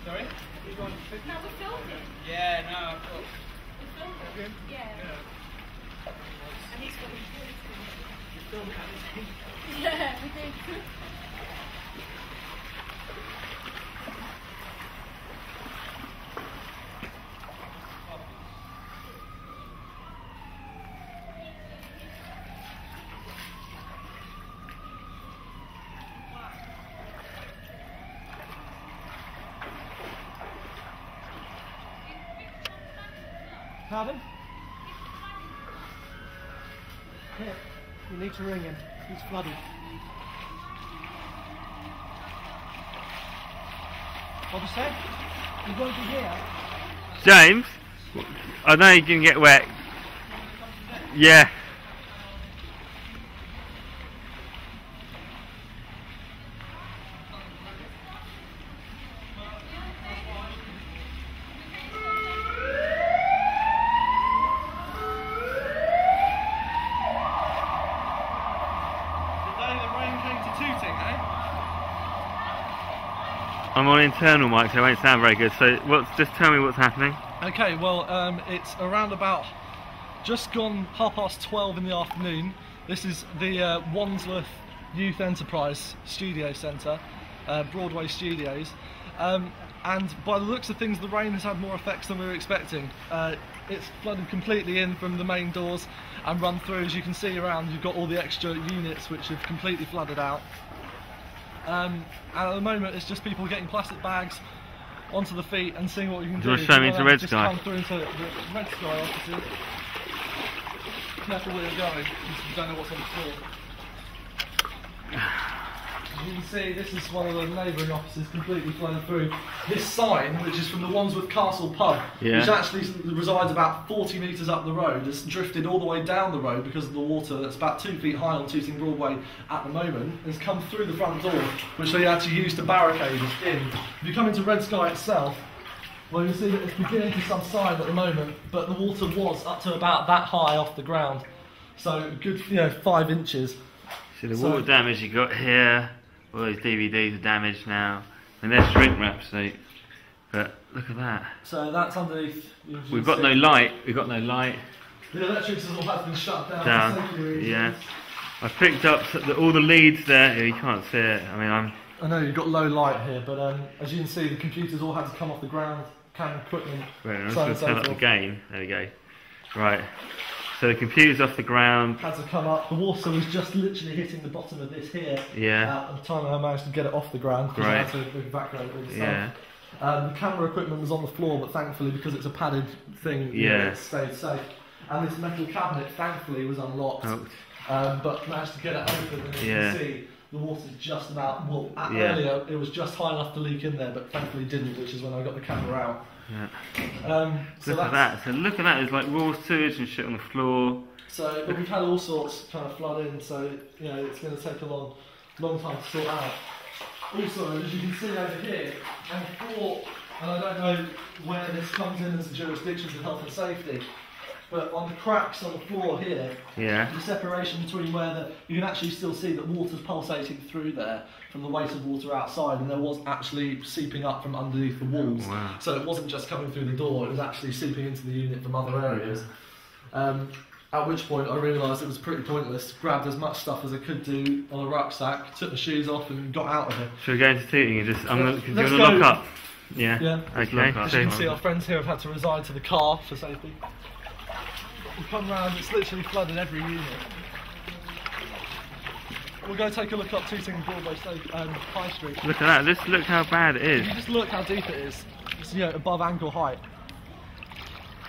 Sorry? No, we're filming. Yeah, no, of course. We're filming. Yeah. And he's got his Yeah, we did. Pardon? Here, you need to ring him. He's flooded. What did you say? He won't be here. James, I know you can get wet. Yeah. I'm on internal mic, so it won't sound very good. So, just tell me what's happening. Okay, well, it's around about just gone 12:30 in the afternoon. This is the Wandsworth Youth Enterprise Studio Centre, Broadway Studios, and by the looks of things, the rain has had more effects than we were expecting. It's flooded completely in from the main doors and run through. As you can see around, you've got all the extra units which have completely flooded out. And at the moment it's just people getting plastic bags onto the feet and seeing what you can do. Do you want to show me into Red Sky? Come through into the Red Sky offices. Careful where you're going, because you don't know what's on the floor. As you can see, this is one of the neighbouring offices completely flooded through. This sign, which is from the Wandsworth Castle pub, which actually resides about 40 metres up the road, has drifted all the way down the road because of the water that's about 2 feet high on Tooting Broadway at the moment, has come through the front door, which they had to use to barricade us in. If you come into Red Sky itself, well, you see that it's beginning to subside at the moment, but the water was up to about that high off the ground, so a good 5 inches. So the water damage you got here, all those DVDs are damaged now, and they're shrink wrap, so, but look at that. So that's underneath. We've got no light. We've got no light. The electrics all have been shut down. For safety reasons. Yeah. I picked up all the leads there. You can't see it. I mean, I know you've got low light here, but as you can see, the computers all had to come off the ground. Camera equipment. Right, I'm just going to turn up the gain. There we go. Right. So the computer's off the ground. Had to come up. The water was just literally hitting the bottom of this here. Yeah. At the time I managed to get it off the ground because I had to evacuate all the stuff. Yeah. The camera equipment was on the floor, but thankfully, because it's a padded thing, it stayed safe. And this metal cabinet, thankfully, was unlocked, but managed to get it open. And you can see the water's just about. Well, earlier it was just high enough to leak in there, but thankfully didn't, which is when I got the camera out. Yeah. Look at that. So look at that. There's like raw sewage and shit on the floor. So but we've had all sorts kind of flood in. So it's going to take a long time to sort out. Also, as you can see over here, and I don't know where this comes in as a jurisdiction of health and safety, but on the cracks on the floor here, the separation between where you can actually still see that water's pulsating through there from the weight of water outside, and there was actually seeping up from underneath the walls. Wow. So it wasn't just coming through the door, it was actually seeping into the unit from other areas. At which point I realised it was pretty pointless, grabbed as much stuff as I could do on a rucksack, took my shoes off and got out of it. Should we go into Tooting and just, do you want to lock up? Yeah. Okay. As you can see, our friends here have had to reside to the car for safety. You come round, it's literally flooded every unit. We'll go take a look up Tooting Broadway High Street. Look at that, look how bad it is. You just look how deep it is. It's above ankle height.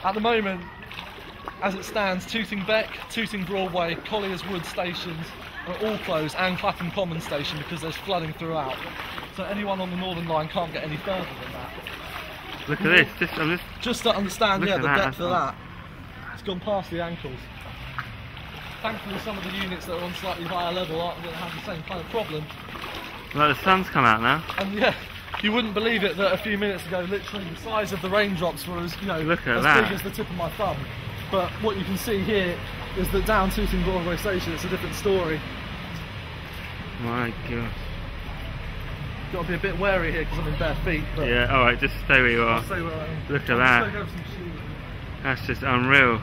At the moment, as it stands, Tooting Beck, Tooting Broadway, Collier's Wood stations are all closed, and Clapham Common station, because there's flooding throughout. So anyone on the Northern Line can't get any further than that. Look at this, just to understand the depth of that. It's gone past the ankles. Thankfully some of the units that are on slightly higher level aren't going to have the same kind of problem. Well, the sun's come out now. And you wouldn't believe it that a few minutes ago literally the size of the raindrops were as big as the tip of my thumb. But what you can see here is that down Tooting Broadway Station it's a different story. My God. got to be a bit wary here because I'm in bare feet. But Yeah, alright, just stay where you are. I'll stay where I am. Look at I'll that. just go grab some shoes. That's just unreal.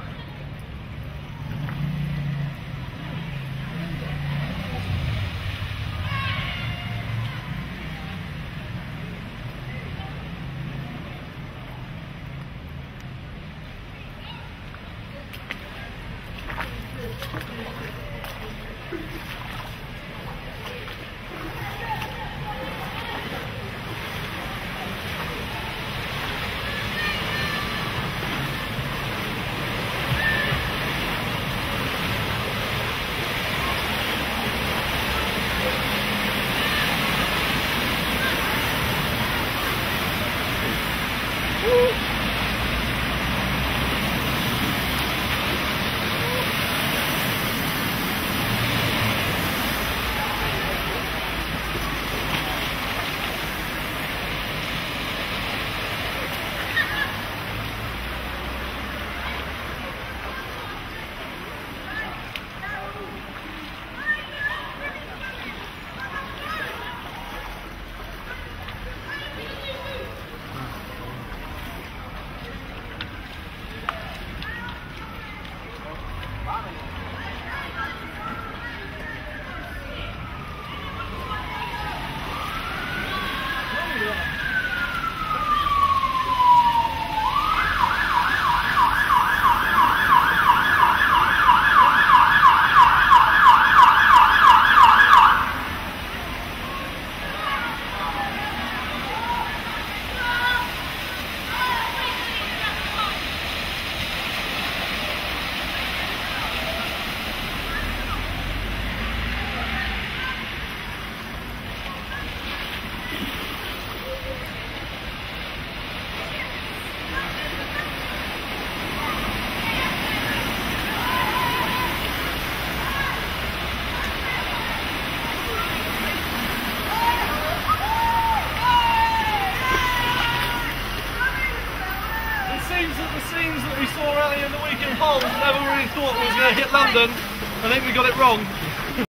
That we saw earlier in the week in Hull, never really thought we was going to hit London. I think we got it wrong.